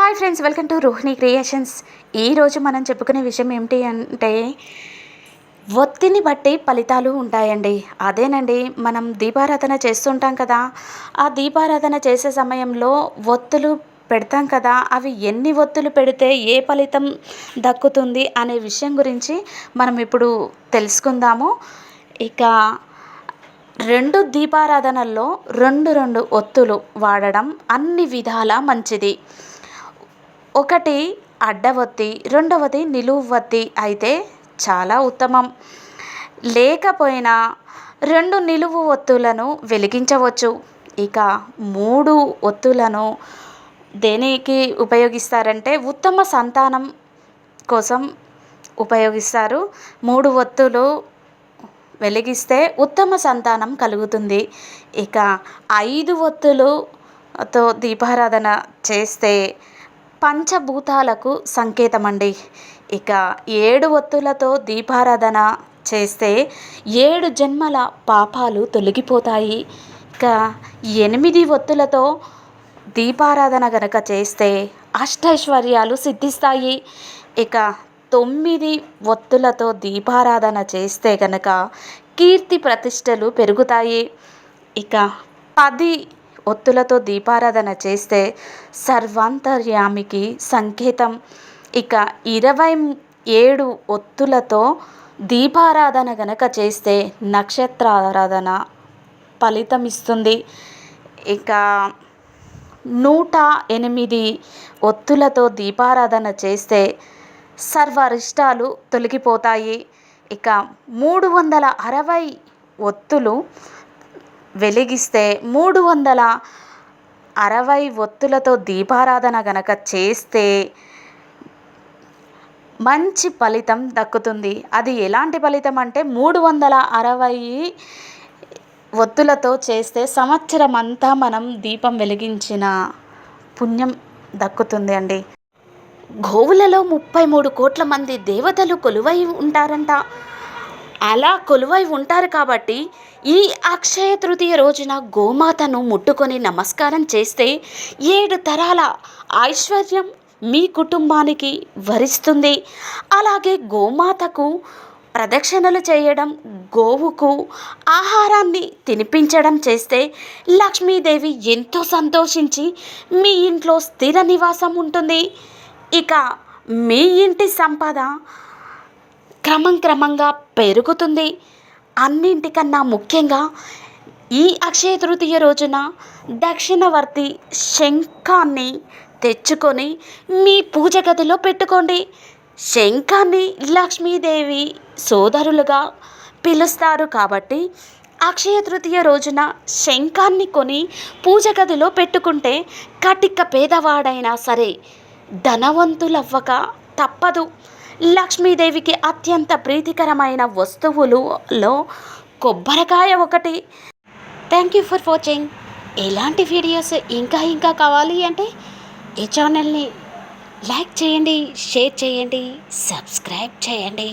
Hi friends, welcome to Rohini creations. ఈరోజు మనం చెప్పుకునే విషయం ఏమిటి అంటే ఒత్తిడిని బట్టి ఫలితాలు ఉంటాయండి. అదేనండి, మనం దీపారాధన చేస్తుంటాం కదా. ఆ దీపారాధన చేసే సమయంలో ఒత్తులు పెడతాం కదా. అవి ఎన్ని ఒత్తులు పెడితే ఏ ఫలితం దక్కుతుంది అనే విషయం గురించి మనం ఇప్పుడు తెలుసుకుందాము. ఇక దీపారాధనల్లో రెండు ఒత్తులు వాడడం అన్ని విధాలా మంచిది. ఒకటి అడ్డవత్తి, రెండవది నిలువత్తి అయితే చాలా ఉత్తమం. లేకపోయినా 2 నిలువు ఒత్తులను వెలిగించవచ్చు. ఇక 3 ఒత్తులను దేనికి ఉపయోగిస్తారంటే ఉత్తమ సంతానం కోసం ఉపయోగిస్తారు. 3 ఒత్తులు వెలిగిస్తే ఉత్తమ సంతానం కలుగుతుంది. ఇక 5 ఒత్తులతో దీపారాధన చేస్తే పంచభూతాలకు సంకేతమండి. ఇక 7 ఒత్తులతో దీపారాధన చేస్తే 7 జన్మల పాపాలు తొలగిపోతాయి. ఇక 8 ఒత్తులతో దీపారాధన గనక చేస్తే అష్టైశ్వర్యాలు సిద్ధిస్తాయి. ఇక 9 ఒత్తులతో దీపారాధన చేస్తే గనక కీర్తి ప్రతిష్టలు పెరుగుతాయి. ఇక 10 ఒత్తులతో దీపారాధన చేస్తే సర్వాంతర్యామికి సంకేతం. ఇక 27 ఒత్తులతో దీపారాధన గనక చేస్తే నక్షత్రారాధన ఫలితం ఇస్తుంది. ఇక 108 ఒత్తులతో దీపారాధన చేస్తే సర్వరిష్టాలు తొలగిపోతాయి. ఇక 360 ఒత్తులు వెలిగిస్తే 360 ఒత్తులతో దీపారాధన గనక చేస్తే మంచి ఫలితం దక్కుతుంది. అది ఎలాంటి ఫలితం అంటే 360 ఒత్తులతో చేస్తే సంవత్సరం అంతా మనం దీపం వెలిగించిన పుణ్యం దక్కుతుంది అండి. గోవులలో 33 కోట్ల మంది దేవతలు కొలువై ఉంటారంట. అలా కొలువై ఉంటారు కాబట్టి ఈ అక్షయ తృతీయ రోజున గోమాతను ముట్టుకొని నమస్కారం చేస్తే 7 తరాల ఐశ్వర్యం మీ కుటుంబానికి వరిస్తుంది. అలాగే గోమాతకు ప్రదక్షిణలు చేయడం, గోవుకు ఆహారాన్ని తినిపించడం చేస్తే లక్ష్మీదేవి ఎంతో సంతోషించి మీ ఇంట్లో స్థిర నివాసం ఉంటుంది. ఇక మీ ఇంటి సంపద క్రమంగా పెరుగుతుంది. అన్నింటికన్నా ముఖ్యంగా ఈ అక్షయ తృతీయ రోజున దక్షిణవర్తి శంఖాన్ని తెచ్చుకొని మీ పూజ గదిలో పెట్టుకోండి. శంఖాన్ని లక్ష్మీదేవి సోదరులుగా పిలుస్తారు కాబట్టి అక్షయ తృతీయ రోజున శంఖాన్ని కొని పూజ గదిలో పెట్టుకుంటే కటిక పేదవాడైనా సరే ధనవంతులవ్వక తప్పదు. లక్ష్మీదేవికి అత్యంత ప్రీతికరమైన వస్తువులలో కొబ్బరికాయ ఒకటి. Thank you for watching. ఎలాంటి వీడియోస్ ఇంకా కావాలి అంటే ఈ ఛానల్ని లైక్ చేయండి, షేర్ చేయండి, సబ్స్క్రైబ్ చేయండి.